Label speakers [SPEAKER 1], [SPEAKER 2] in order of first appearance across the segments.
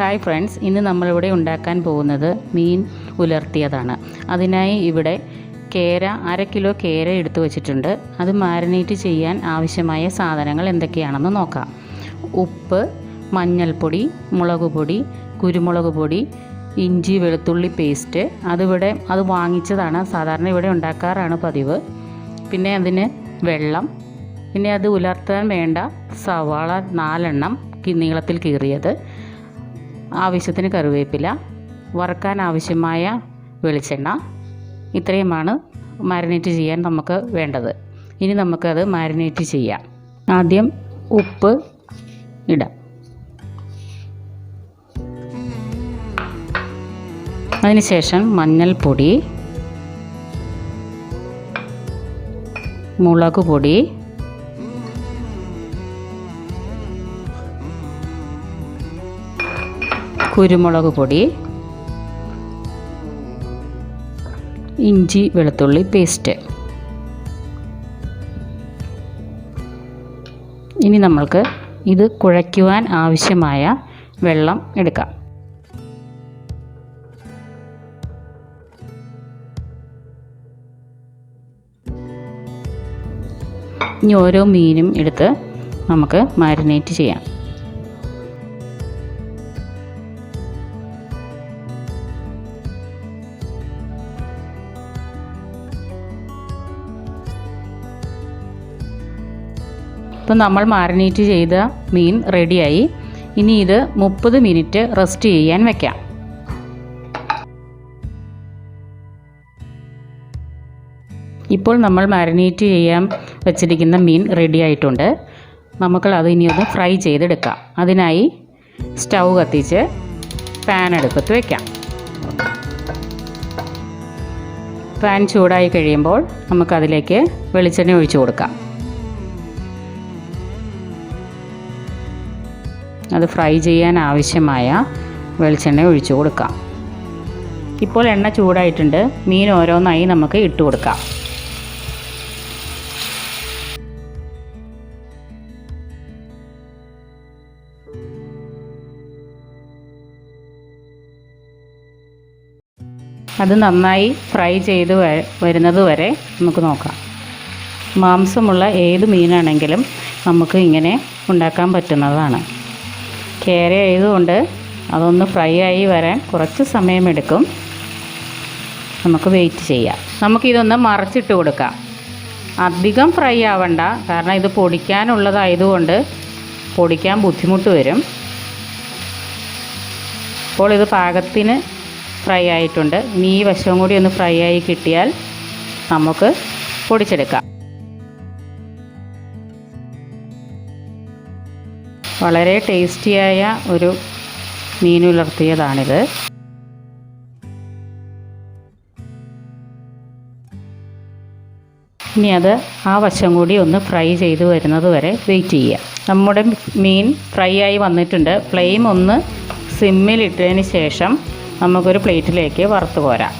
[SPEAKER 1] Hi friends, ഇന്ന് നമ്മളിവിടെ ഉണ്ടാക്കാൻ പോകുന്നത് മീൻ ഉലർത്തിയതാണ്. അതിനായി ഇവിടെ കേര 1/2 കിലോ കേര എടുത്തു വച്ചിട്ടുണ്ട്. അത് മാരിനേറ്റ് ചെയ്യാൻ ആവശ്യമായ സാധനങ്ങൾ എന്തൊക്കെയാണെന്ന് നോക്കാം. ഉപ്പ്, മഞ്ഞൾപ്പൊടി, മുളക് പൊടി, കുരുമുളക് പൊടി, ഇഞ്ചി വെളുത്തുള്ളി പേസ്റ്റ്. അത് വാങ്ങിച്ചതാണ്, സാധാരണ ഇവിടെ ഉണ്ടാക്കാറാണ് പതിവ്. പിന്നെ അതിന് വെള്ളം, പിന്നെ അത് ഉലർത്താൻ വേണ്ട സവാള 4 എണ്ണം നീളത്തിൽ കീറിയത്, ആവശ്യത്തിന് കറിവേപ്പില, വറുക്കാൻ ആവശ്യമായ വെളിച്ചെണ്ണ. ഇത്രയുമാണ് മാരിനേറ്റ് ചെയ്യാൻ നമുക്ക് വേണ്ടത്. ഇനി നമുക്കത് മാരിനേറ്റ് ചെയ്യാം. ആദ്യം ഉപ്പ് ഇടാം. അതിനുശേഷം മഞ്ഞൾപ്പൊടി, മുളക് പൊടി, കുരുമുളക് പൊടി, ഇഞ്ചി വെളുത്തുള്ളി പേസ്റ്റ്. ഇനി നമ്മൾക്ക് ഇത് കുഴയ്ക്കുവാൻ ആവശ്യമായ വെള്ളം എടുക്കാം. ഇനി ഓരോ മീനും എടുത്ത് നമുക്ക് മാരിനേറ്റ് ചെയ്യാം. ഇപ്പം നമ്മൾ മാരിനേറ്റ് ചെയ്ത മീൻ റെഡിയായി. ഇനി ഇത് 30 മിനിറ്റ് റെസ്റ്റ് ചെയ്യാൻ വയ്ക്കാം. ഇപ്പോൾ നമ്മൾ മാരിനേറ്റ് ചെയ്യാൻ വെച്ചിരിക്കുന്ന മീൻ റെഡി ആയിട്ടുണ്ട്. നമുക്കത് ഇനി ഒന്ന് ഫ്രൈ ചെയ്തെടുക്കാം. അതിനായി സ്റ്റൗ കത്തിച്ച് പാൻ അടുപ്പത്ത് വയ്ക്കാം. പാൻ ചൂടായി കഴിയുമ്പോൾ നമുക്കതിലേക്ക് വെളിച്ചെണ്ണ ഒഴിച്ചു കൊടുക്കാം. അത് ഫ്രൈ ചെയ്യാൻ ആവശ്യമായ വെളിച്ചെണ്ണ ഒഴിച്ചു കൊടുക്കാം. ഇപ്പോൾ എണ്ണ ചൂടായിട്ടുണ്ട്. മീൻ ഓരോന്നായി നമുക്ക് ഇട്ട് കൊടുക്കാം. അത് നന്നായി ഫ്രൈ ചെയ്ത് വരുന്നത് വരെ നമുക്ക് നോക്കാം. മാംസമുള്ള ഏത് മീനാണെങ്കിലും നമുക്ക് ഇങ്ങനെ ഉണ്ടാക്കാൻ പറ്റുന്നതാണ്. കേര ആയതുകൊണ്ട് അതൊന്ന് ഫ്രൈ ആയി വരാൻ കുറച്ച് സമയമെടുക്കും. നമുക്ക് വെയിറ്റ് ചെയ്യാം. നമുക്കിതൊന്ന് മറിച്ചിട്ട് കൊടുക്കാം. അധികം ഫ്രൈ ആവണ്ട, കാരണം ഇത് പൊടിക്കാനുള്ളതായതുകൊണ്ട് പൊടിക്കാൻ ബുദ്ധിമുട്ട് വരും. ഇപ്പോൾ ഇത് പാകത്തിന് ഫ്രൈ ആയിട്ടുണ്ട്. ഇനി ഈ വശവും കൂടി ഒന്ന് ഫ്രൈ ആയി കിട്ടിയാൽ നമുക്ക് പൊടിച്ചെടുക്കാം. വളരെ ടേസ്റ്റിയായ ഒരു മീൻ ഉലർത്തിയതാണിത്. ഇനി അത് ആ വശം കൂടി ഒന്ന് ഫ്രൈ ചെയ്ത് വരുന്നത് വരെ വെയിറ്റ് ചെയ്യുക. നമ്മുടെ മീൻ ഫ്രൈ ആയി വന്നിട്ടുണ്ട്. ഫ്ലെയിം ഒന്ന് സിമ്മിലിട്ടതിന് ശേഷം നമുക്കൊരു പ്ലേറ്റിലേക്ക് വറുത്ത് കോരാം.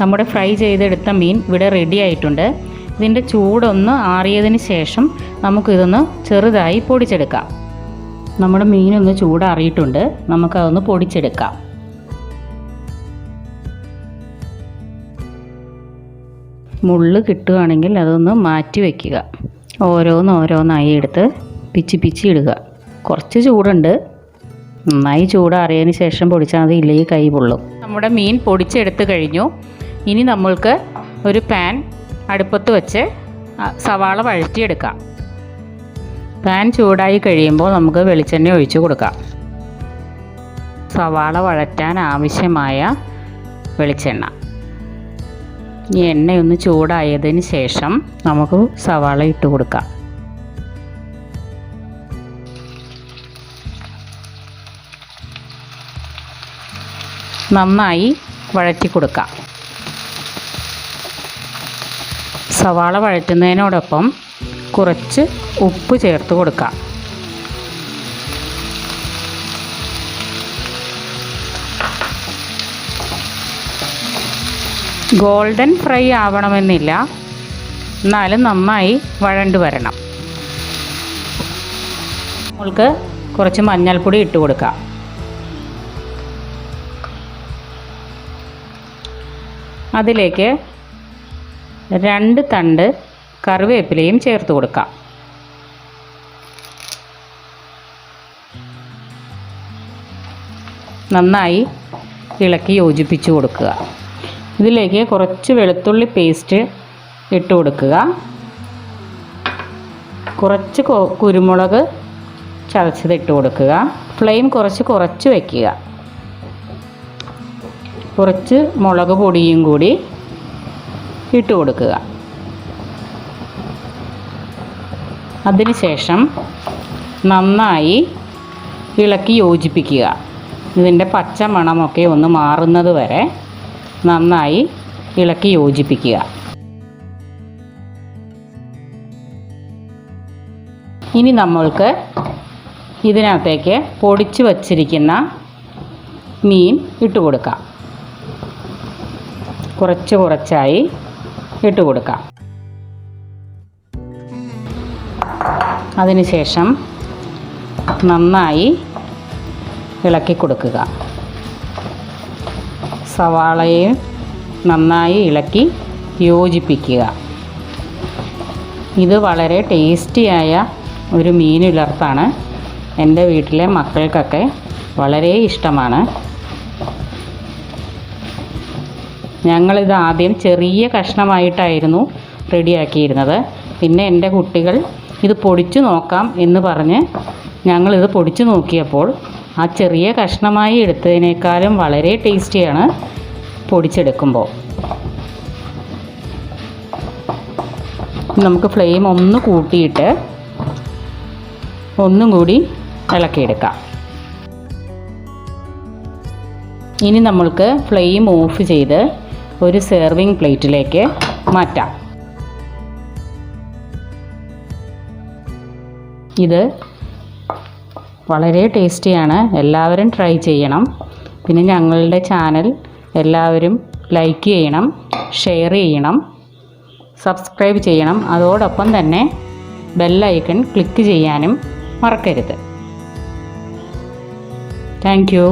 [SPEAKER 1] നമ്മുടെ ഫ്രൈ ചെയ്തെടുത്ത മീൻ ഇവിടെ റെഡി ആയിട്ടുണ്ട്. ഇതിൻ്റെ ചൂടൊന്ന് ആറിയതിന് ശേഷം നമുക്കിതൊന്ന് ചെറുതായി പൊടിച്ചെടുക്കാം. നമ്മുടെ മീനൊന്ന് ചൂടാറിയിട്ടുണ്ട്. നമുക്കതൊന്ന് പൊടിച്ചെടുക്കാം. മുള്ള് കിട്ടുകയാണെങ്കിൽ അതൊന്ന് മാറ്റി വയ്ക്കുക. ഓരോന്നായി എടുത്ത് പിച്ചി ഇടുക. കുറച്ച് ചൂടുണ്ട്. നന്നായി ചൂടാറിയതിന് ശേഷം പൊടിച്ചാൽ മതി, ഇല്ലെങ്കിൽ കൈ പൊള്ളും. നമ്മുടെ മീൻ പൊടിച്ചെടുത്ത് കഴിഞ്ഞു. ഇനി നമ്മൾക്ക് ഒരു പാൻ അടുപ്പത്ത് വെച്ച് സവാള വഴറ്റിയെടുക്കാം. പാൻ ചൂടായി കഴിയുമ്പോൾ നമുക്ക് വെളിച്ചെണ്ണ ഒഴിച്ച് കൊടുക്കാം. സവാള വഴറ്റാൻ ആവശ്യമായ വെളിച്ചെണ്ണ. ഈ എണ്ണയൊന്ന് ചൂടായതിന് ശേഷം നമുക്ക് സവാള ഇട്ട് കൊടുക്കാം. നന്നായി വഴറ്റി കൊടുക്കാം. സവാള വഴറ്റുന്നതിനോടൊപ്പം കുറച്ച് ഉപ്പ് ചേർത്ത് കൊടുക്കാം. ഗോൾഡൻ ഫ്രൈ ആവണമെന്നില്ല, എന്നാലും നന്നായി വഴണ്ട് വരണം. നമ്മൾക്ക് കുറച്ച് മഞ്ഞൾപ്പൊടി ഇട്ട് കൊടുക്കാം. അതിലേക്ക് 2 തണ്ട് കറിവേപ്പിലയും ചേർത്ത് കൊടുക്കാം. നന്നായി ഇളക്കി യോജിപ്പിച്ച് കൊടുക്കുക. ഇതിലേക്ക് കുറച്ച് വെളുത്തുള്ളി പേസ്റ്റ് ഇട്ട് കൊടുക്കുക. കുറച്ച് കുരുമുളക് ചതച്ചത് ഇട്ട് കൊടുക്കുക. ഫ്ലെയിം കുറച്ച് വയ്ക്കുക. കുറച്ച് മുളക് പൊടിയും കൂടി ഇട്ട് കൊടുക്കുക. അതിനുശേഷം നന്നായി ഇളക്കി യോജിപ്പിക്കുക. ഇതിൻ്റെ പച്ച മണമൊക്കെ ഒന്ന് മാറുന്നത് വരെ നന്നായി ഇളക്കി യോജിപ്പിക്കുക. ഇനി നമ്മൾക്ക് ഇതിനകത്തേക്ക് പൊടിച്ച് വച്ചിരിക്കുന്ന മീൻ ഇട്ട് കൊടുക്കാം. കുറച്ചായി ഇട്ട് കൊടുക്കാം. അതിനുശേഷം നന്നായി ഇളക്കി കൊടുക്കുക. സവാളയും നന്നായി ഇളക്കി യോജിപ്പിക്കുക. ഇത് വളരെ ടേസ്റ്റിയായ ഒരു മീൻ ഉലർത്താണ്. എൻ്റെ വീട്ടിലെ മക്കൾക്കൊക്കെ വളരെ ഇഷ്ടമാണ്. ഞങ്ങളിത് ആദ്യം ചെറിയ കഷ്ണമായിട്ടായിരുന്നു റെഡിയാക്കിയിരുന്നത്. പിന്നെ എൻ്റെ കുട്ടികൾ ഇത് പൊടിച്ചു നോക്കാം എന്ന് പറഞ്ഞ് ഞങ്ങളിത് പൊടിച്ചു നോക്കിയപ്പോൾ ആ ചെറിയ കഷ്ണമായി എടുത്തതിനേക്കാളും വളരെ ടേസ്റ്റിയാണ് പൊടിച്ചെടുക്കുമ്പോൾ. നമുക്ക് ഫ്ലെയിം ഒന്ന് കൂട്ടിയിട്ട് ഒന്നും കൂടി ഇളക്കിയെടുക്കാം. ഇനി നമ്മൾക്ക് ഫ്ലെയിം ഓഫ് ചെയ്ത് ഒരു സെർവിങ് പ്ലേറ്റിലേക്ക് മാറ്റാം. ഇത് വളരെ ടേസ്റ്റിയാണ്. എല്ലാവരും ട്രൈ ചെയ്യണം. പിന്നെ ഞങ്ങളുടെ ചാനൽ എല്ലാവരും ലൈക്ക് ചെയ്യണം, ഷെയർ ചെയ്യണം, സബ്സ്ക്രൈബ് ചെയ്യണം. അതോടൊപ്പം തന്നെ ബെൽ ഐക്കൺ ക്ലിക്ക് ചെയ്യാനും മറക്കരുത്. Thank you.